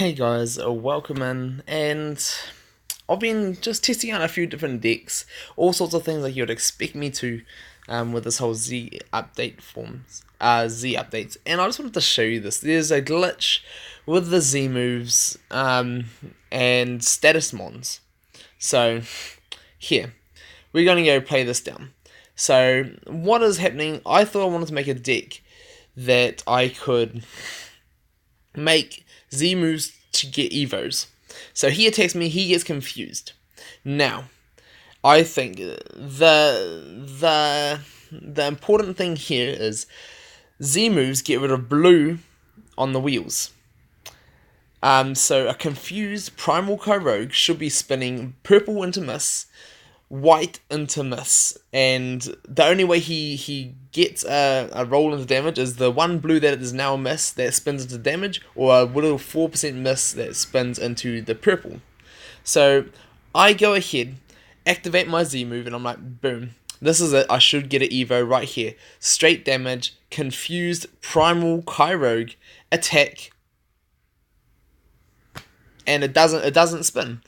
Hey guys, welcome in, and I've been just testing out a few different decks, all sorts of things like you'd expect me to, with this whole Z updates, and I just wanted to show you this. There's a glitch with the Z moves, and status mons. So, here, we're gonna go play this down. So, what is happening? I thought I wanted to make a deck that I could make Z moves to get evos. So he attacks me, he gets confused. Now, I think the important thing here is Z moves get rid of blue on the wheels. So a confused Primal Kyrogue should be spinning purple into miss, white into miss, and the only way he gets a roll into damage is the one blue that is now a miss that spins into damage, or a little 4% miss that spins into the purple. So I go ahead, activate my Z move, and I'm like, boom, this is it. I should get an Evo right here. Straight damage, confused Primal Kyrogue, attack, and it doesn't spin.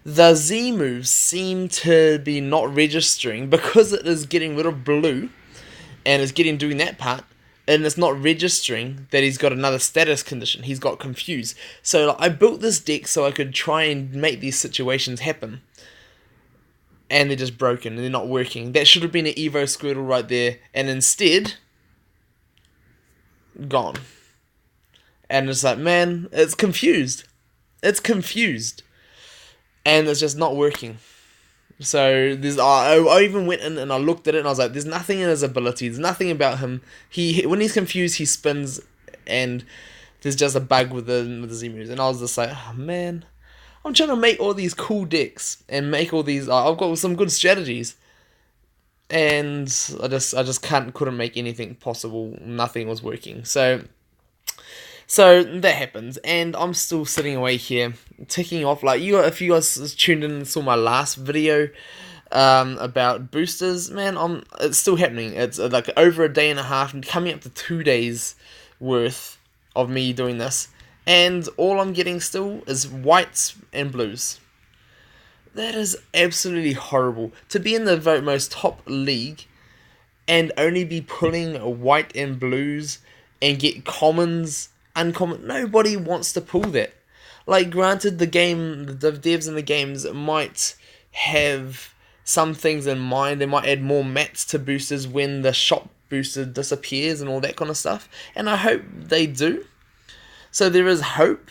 The Z moves seem to be not registering because it is getting rid of blue and is doing that part, and it's not registering that he's got another status condition. He's got confused. So I built this deck so I could try and make these situations happen, and they're just broken and they're not working. That should have been an Evo Squirtle right there, and instead, gone. And it's like, man, it's confused. It's confused. And it's just not working. So I even went in and I looked at it and I was like, there's nothing in his ability. There's nothing about him. When he's confused, he spins, and there's just a bug with the Z moves. And I was just like, oh man, I'm trying to make all these cool decks and make all these. I've got some good strategies, and I just couldn't make anything possible. Nothing was working. So that happens, and I'm still sitting away here, ticking off. Like if you guys tuned in and saw my last video, about boosters, man, it's still happening. It's like over a day and a half, and coming up to 2 days worth of me doing this, and all I'm getting still is whites and blues. That is absolutely horrible to be in the most top league and only be pulling white and blues and get commons, uncommon. Nobody wants to pull that. Like, granted, the devs in the games might have some things in mind. They might add more mats to boosters when the shop booster disappears and all that kind of stuff. And I hope they do. So there is hope.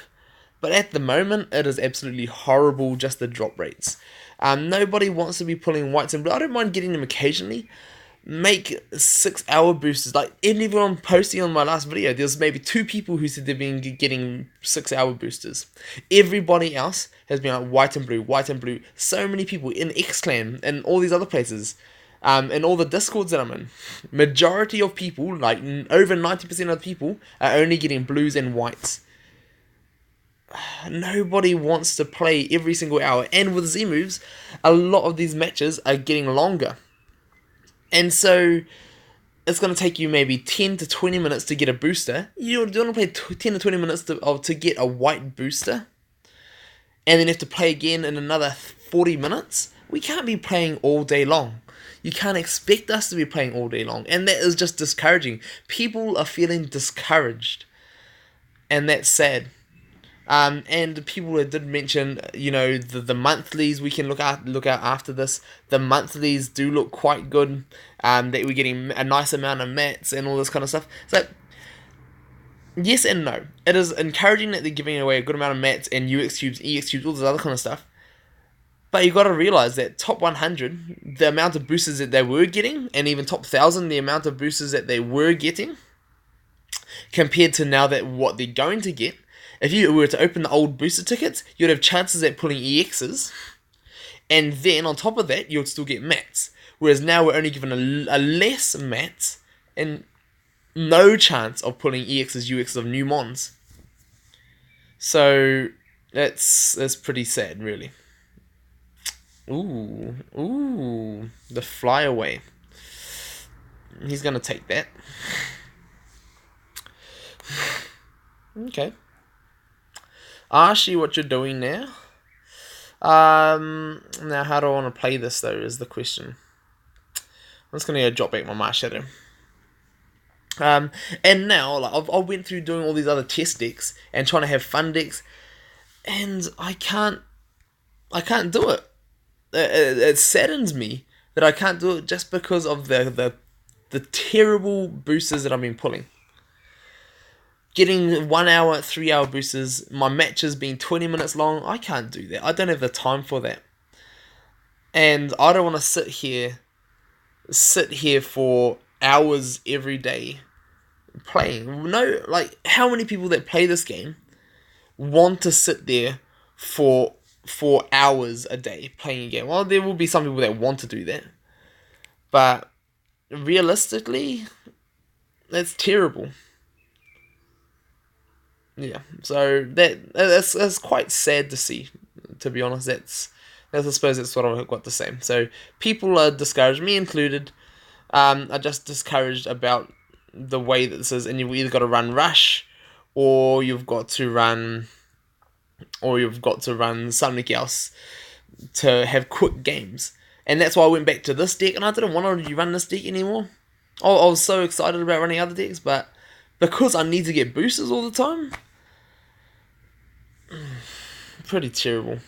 But at the moment, it is absolutely horrible, just the drop rates. Nobody wants to be pulling whites and blue. I don't mind getting them occasionally. Make 6-hour boosters. Like everyone posting on my last video, there's maybe 2 people who said they've been getting 6-hour boosters. Everybody else has been like white and blue, white and blue. So many people in Xclan and all these other places, and all the discords that I'm in. Majority of people, like over 90% of people, are only getting blues and whites. Nobody wants to play every single hour, and with Z moves, a lot of these matches are getting longer. And so, it's going to take you maybe 10 to 20 minutes to get a booster. You don't want to play 10 to 20 minutes to get a white booster, and then have to play again in another 40 minutes. We can't be playing all day long. You can't expect us to be playing all day long, and that is just discouraging. People are feeling discouraged, and that's sad. And people that did mention, the monthlies, we can look out after this. The monthlies do look quite good. That we're getting a nice amount of mats and all this kind of stuff. So, yes and no. It is encouraging that they're giving away a good amount of mats and UX cubes, EX cubes, all this other kind of stuff. But you got to realize that top 100, the amount of boosters that they were getting, and even top 1,000, the amount of boosters that they were getting, compared to now that what they're going to get. If you were to open the old booster tickets, you'd have chances at pulling EXs, and then on top of that, you'd still get mats. Whereas now we're only given a less mats, and no chance of pulling EXs, UXs of new mons. So, that's pretty sad, really. Ooh, the flyaway. He's gonna take that. Okay. I see what you're doing now. Now how do I want to play this though? Is the question. I'm just gonna go drop back my Mars Shadow. And now like I went through doing all these other test decks and trying to have fun decks, and I can't do it. It saddens me that I can't do it just because of the terrible boosters that I've been pulling. Getting 1 hour, 3 hour boosters, my matches being 20 minutes long, I can't do that. I don't have the time for that. And I don't want to sit here for hours every day playing. No, like how many people that play this game want to sit there for hours a day playing a game? Well, there will be some people that want to do that, but realistically, that's terrible. Yeah, so that's quite sad to see. To be honest, that's I suppose that's what I've got to say. So people are discouraged, me included. Are just discouraged about the way that this is, and you've either got to run rush, or you've got to run, something else to have quick games. And that's why I went back to this deck, and I didn't want to run this deck anymore. I was so excited about running other decks, but because I need to get boosters all the time, pretty terrible.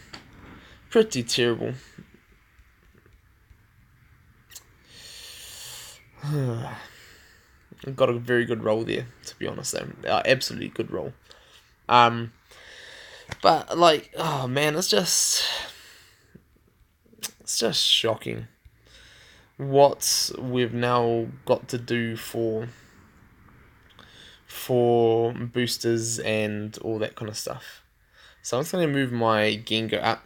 Pretty terrible. Got a very good roll there, to be honest. Though, absolutely good roll. But like, oh man, it's just shocking what we've now got to do for boosters and all that kind of stuff. So I'm just going to move my Gengar up,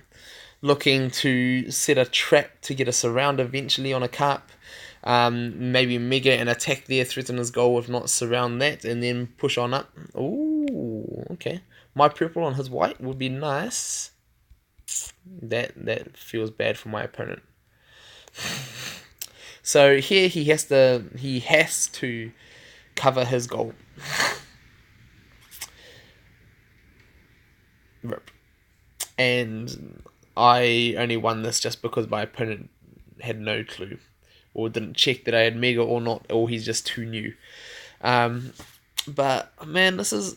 looking to set a trap to get a surround eventually on a carp. Maybe Mega and attack there, threaten his goal, if not surround that, and then push on up. Ooh, okay. My purple on his white would be nice. That feels bad for my opponent. So here he has to cover his goal. Rip. And I only won this just because my opponent had no clue, or didn't check that I had Mega or not, or he's just too new. But man, there's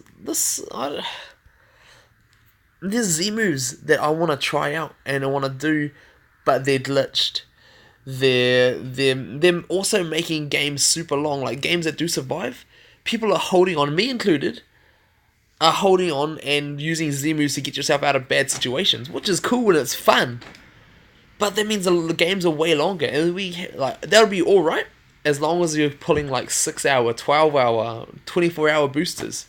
Z moves that I want to try out and I want to do, but they're glitched. They're also making games super long, like games that do survive. People are holding on, me included, are holding on and using Z moves to get yourself out of bad situations, which is cool and it's fun. But that means the games are way longer, and that'll be all right as long as you're pulling like 6 hour, 12 hour, 24 hour boosters.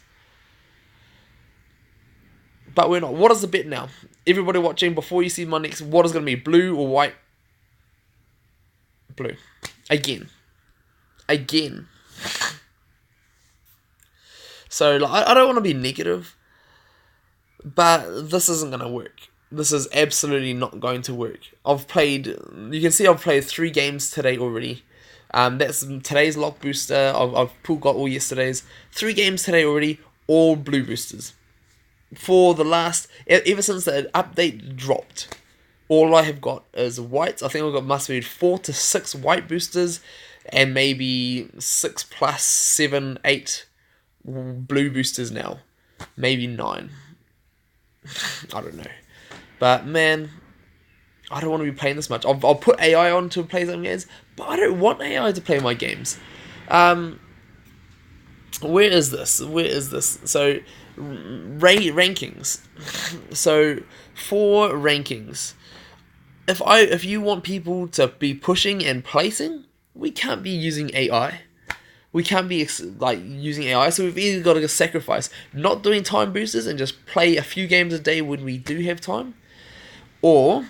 But we're not. What is the bet now? Everybody watching, before you see my next, what is going to be, blue or white? Blue. Again. So like, I don't want to be negative, but this isn't going to work. This is absolutely not going to work. You can see I've played 3 games today already. That's today's lock booster. I've got all yesterday's. 3 games today already, all blue boosters. For the last, ever since the update dropped, all I have got is whites. I think I've got must be 4 to 6 white boosters, and maybe 6 plus 7, 8 blue boosters now. Maybe 9. I don't know. But man, I don't want to be playing this much. I'll put AI on to play some games, but I don't want AI to play my games. Where is this? So, rankings. So, for rankings, if you want people to be pushing and placing, we can't be using AI. We can't be using AI, so we've either got to sacrifice not doing time boosters and just play a few games a day when we do have time, or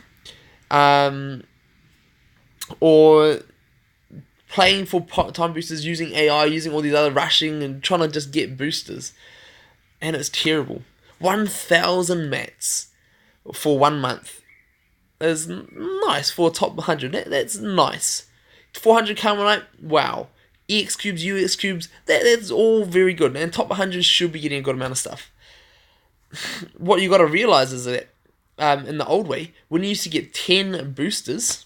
playing for time boosters using AI, using all these other rushing and trying to just get boosters, and it's terrible. 1,000 mats for 1 month is nice for a top 100. That's nice. 400 Carmelite, wow. EX cubes, UX cubes, that's all very good. And top 100 should be getting a good amount of stuff. what you got to realize is that in the old way, when you used to get 10 boosters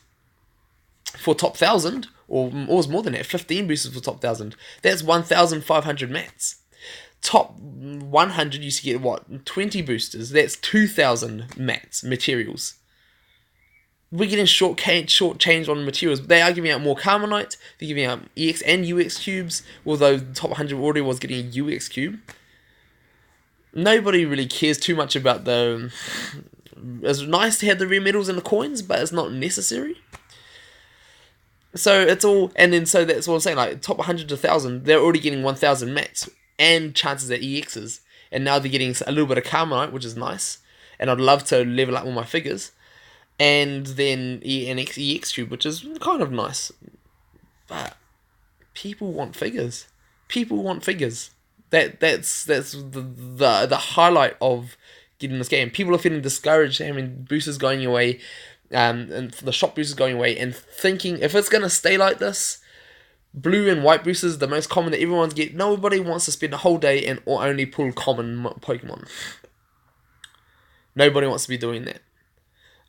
for top 1,000, or was more than that, 15 boosters for top 1,000, that's 1,500 mats. Top 100 used to get, what, 20 boosters, that's 2,000 mats, materials. We're getting short change on materials. They are giving out more Carmonite, they're giving out EX and UX cubes, although the top 100 already was getting a UX cube. Nobody really cares too much about the... It's nice to have the rare medals and the coins, but it's not necessary. So it's all... And then, so that's what I'm saying, like, top 100 to 1,000, they're already getting 1,000 mats and chances at EXs. And now they're getting a little bit of Carmonite, which is nice. And I'd love to level up all my figures. And then an EX cube, which is kind of nice. But people want figures. People want figures. That's the highlight of getting this game. People are feeling discouraged, having boosters going away, and the shop boosters going away, and thinking if it's gonna stay like this, blue and white boosters, the most common that everyone's get. Nobody wants to spend a whole day and or only pull common Pokemon. Nobody wants to be doing that.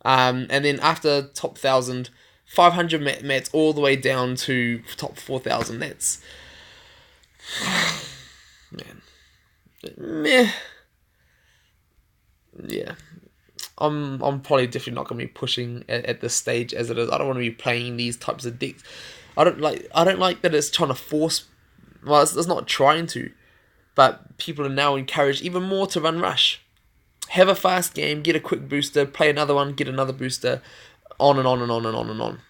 And then after top 1,000, 500 mats all the way down to top 4,000. That's man, meh. Yeah, I'm probably definitely not gonna be pushing at this stage as it is. I don't want to be playing these types of decks. I don't like that it's trying to force. Well, it's not trying to, but people are now encouraged even more to run rush. Have a fast game, get a quick booster, play another one, get another booster, on and on and on and on and on.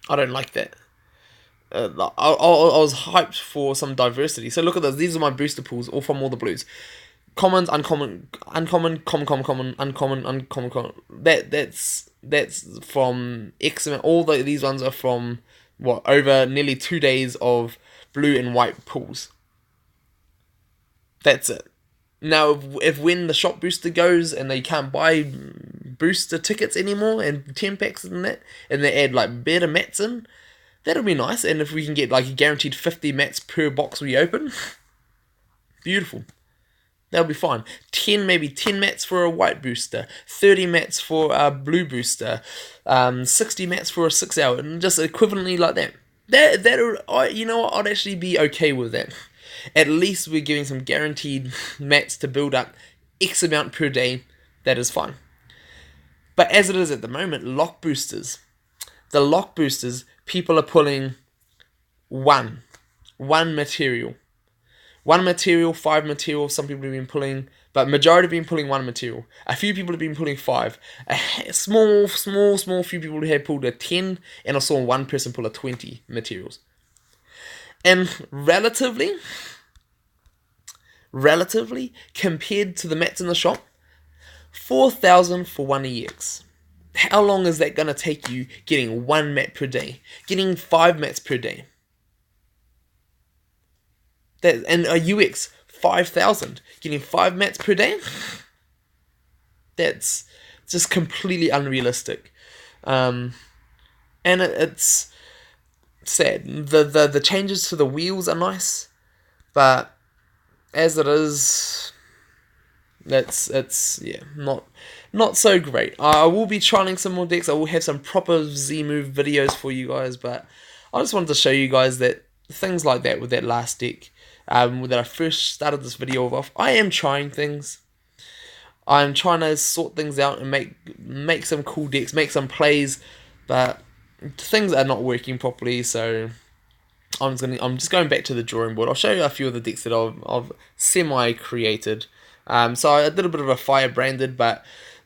I don't like that. I was hyped for some diversity. So look at this. These are my booster pools, all from all the blues. Commons, uncommon, common. That's from X amount. All these ones are from what, over nearly 2 days of blue and white pools. That's it. Now, if when the shop booster goes and they can't buy booster tickets anymore and 10 packs and that, and they add like better mats in, that'll be nice. And if we can get like a guaranteed 50 mats per box we open, beautiful. That'll be fine. Maybe 10 mats for a white booster, 30 mats for a blue booster, 60 mats for a 6 hour, and just equivalently like that. You know what? I'd actually be okay with that. At least we're giving some guaranteed mats to build up X amount per day. That is fine. But as it is at the moment, lock boosters. The lock boosters, people are pulling one material. 1 material, 5 material, some people have been pulling, but majority have been pulling 1 material. A few people have been pulling 5. A small few people have pulled a 10, and I saw one person pull a 20 materials. And relatively, compared to the mats in the shop, 4,000 for 1 EX. How long is that going to take you getting 1 mat per day? Getting 5 mats per day? And a UX, 5,000. Getting 5 mats per day? That's just completely unrealistic. And it's sad. The changes to the wheels are nice, but as it is, it's not so great. I will be trialing some more decks. I will have some proper Z-move videos for you guys, but I just wanted to show you guys that things like that with that last deck, that I first started this video off. I am trying things. I'm trying to sort things out and make some cool decks, make some plays, but things are not working properly, so I'm just going back to the drawing board. I'll show you a few of the decks that I've semi-created. So I did a bit of a fire branded, but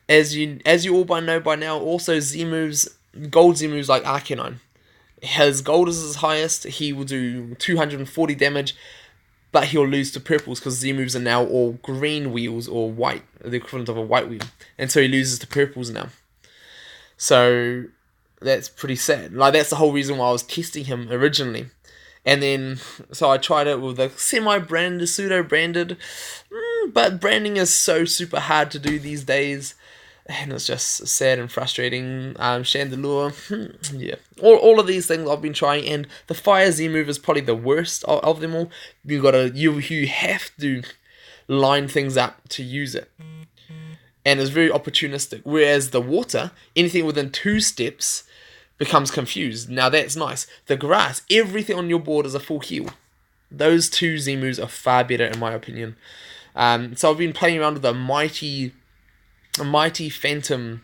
as you all know by now, also Z-moves, gold Z-moves like Arcanine. His gold is his highest, he will do 240 damage, but he'll lose to purples because Z-moves are now all green wheels or white, the equivalent of a white wheel. And so he loses to purples now. So that's pretty sad. Like, that's the whole reason why I was testing him originally. And then, so I tried it with a semi-branded, pseudo-branded, but branding is so super hard to do these days, and it's just sad and frustrating. Chandelure, yeah. All of these things I've been trying, and the Fire Z move is probably the worst of them all. You have to line things up to use it. And it's very opportunistic. Whereas the water, anything within 2 steps becomes confused. Now that's nice. The grass, everything on your board is a full heal. Those 2 Z moves are far better in my opinion. So I've been playing around with a mighty phantom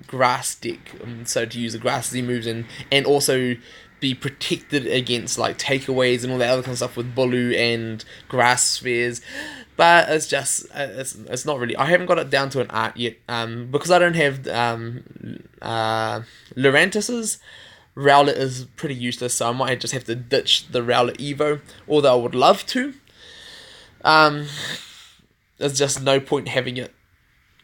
grass deck. So to use the grass Z moves and also be protected against like takeaways and all that other kind of stuff with Bulu and grass spheres. But it's just it's not really. I haven't got it down to an art yet. Because I don't have Lurantis's. Rowlet is pretty useless, so I might just have to ditch the Rowlet Evo, although I would love to. There's just no point having it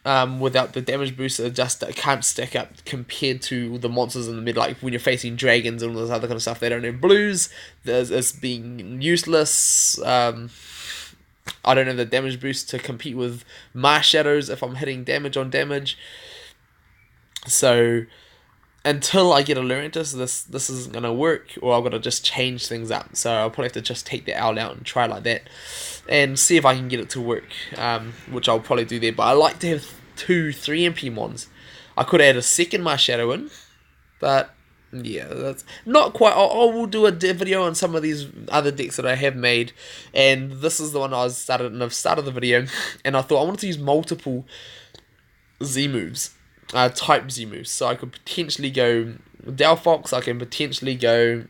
without the damage boost. It just can't stack up compared to the monsters in the middle, like when you're facing dragons and all this other kind of stuff. They don't have blues. It's being useless. I don't have the damage boost to compete with Marsh Shadows if I'm hitting damage on damage. So until I get a Lurantis, this isn't going to work, or I've got to just change things up. So I'll probably have to just take the owl out and try like that, and see if I can get it to work, which I'll probably do there. But I like to have 2 3MP mons. I could add a second Marsh Shadow in, but yeah, that's not quite. I will do a video on some of these other decks that I have made, and this is the one I've started the video, and I thought I wanted to use multiple Z moves. Type Z moves, so I could potentially go Delphox, I can potentially go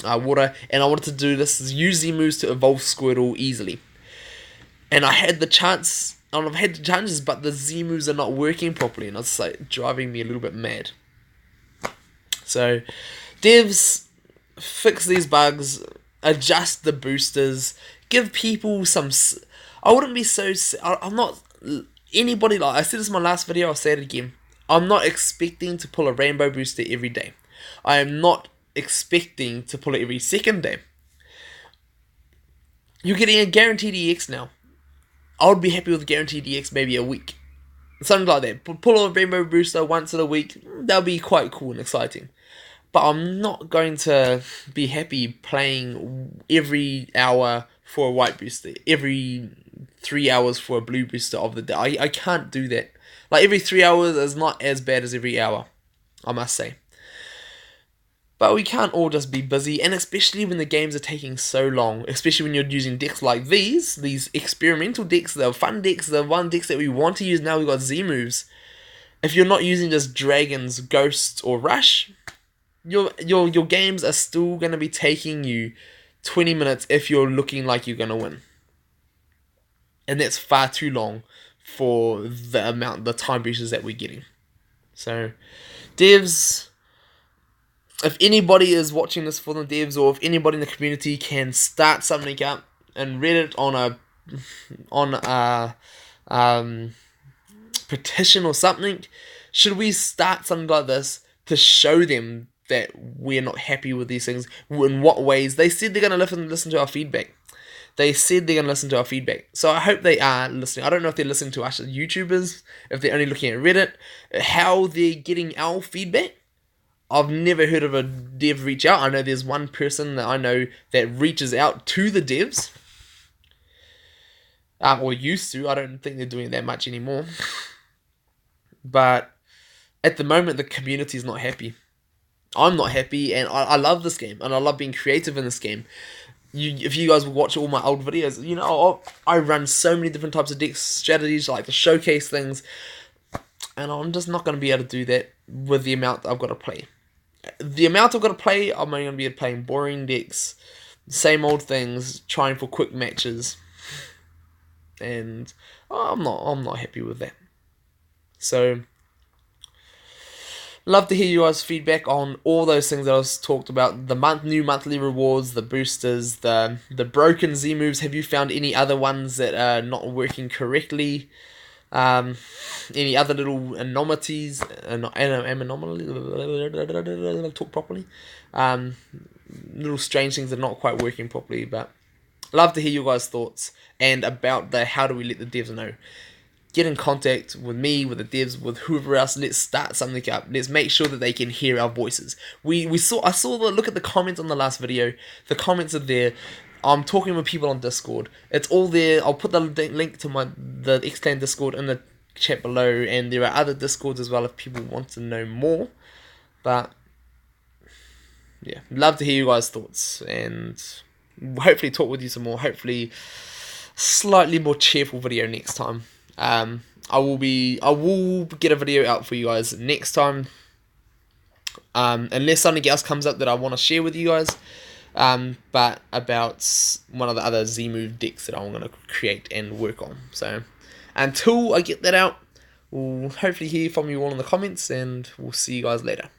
Water, and I wanted to do this, use Z moves to evolve Squirtle easily. And I had the chance, and I've had the chances, but the Z moves are not working properly, and it's like driving me a little bit mad. So, devs, fix these bugs, adjust the boosters, give people some. I wouldn't be so. I'm not anybody like I said this in my last video. I'll say it again. I'm not expecting to pull a rainbow booster every day. I am not expecting to pull it every second day. You're getting a guaranteed EX now. I would be happy with a guaranteed EX maybe a week. Something like that. Pull a rainbow booster once in a week. That'll be quite cool and exciting. But I'm not going to be happy playing every hour for a white booster. Every 3 hours for a blue booster of the day. I can't do that. Like, every 3 hours is not as bad as every hour, I must say. But we can't all just be busy, and especially when the games are taking so long, especially when you're using decks like these experimental decks, the fun decks, the one decks that we want to use now. We've got Z moves. If you're not using just dragons, ghosts, or rush, your games are still going to be taking you 20 minutes if you're looking like you're going to win. And that's far too long for the time boosters that we're getting. So, devs, if anybody is watching this for the devs, or if anybody in the community can start something up and Reddit on a petition or something, should we start something like this to show them that we're not happy with these things? In what ways? They said they're going to listen to our feedback. So I hope they are listening. I don't know if they're listening to us as YouTubers, if they're only looking at Reddit, how they're getting our feedback. I've never heard of a dev reach out. I know there's one person that I know that reaches out to the devs. Or used to. I don't think they're doing that much anymore. But at the moment, the community is not happy. I'm not happy, and I love this game, and I love being creative in this game. If you guys watch all my old videos, you know, I run so many different types of deck strategies, like to showcase things, and I'm just not going to be able to do that with the amount I've got to play. The amount I've got to play, I'm only going to be playing boring decks, same old things, trying for quick matches, and I'm not happy with that. So, love to hear you guys' feedback on all those things that I was talked about. The new monthly rewards, the boosters, the broken Z moves. Have you found any other ones that are not working correctly? Any other little anomalies? Talk properly. Little strange things that are not quite working properly. But love to hear you guys' thoughts, and about how do we let the devs know. Get in contact with me, with the devs, with whoever else. Let's start something up. Let's make sure that they can hear our voices. I saw look at the comments on the last video. The comments are there. I'm talking with people on Discord. It's all there. I'll put the link to the X-Clan Discord in the chat below, and there are other Discords as well if people want to know more. But yeah, love to hear you guys' thoughts, and hopefully talk with you some more. Hopefully, slightly more cheerful video next time. I will get a video out for you guys next time. Unless something else comes up that I want to share with you guys. But about one of the other Z-Move decks that I'm going to create and work on. So, until I get that out, we'll hopefully hear from you all in the comments, and we'll see you guys later.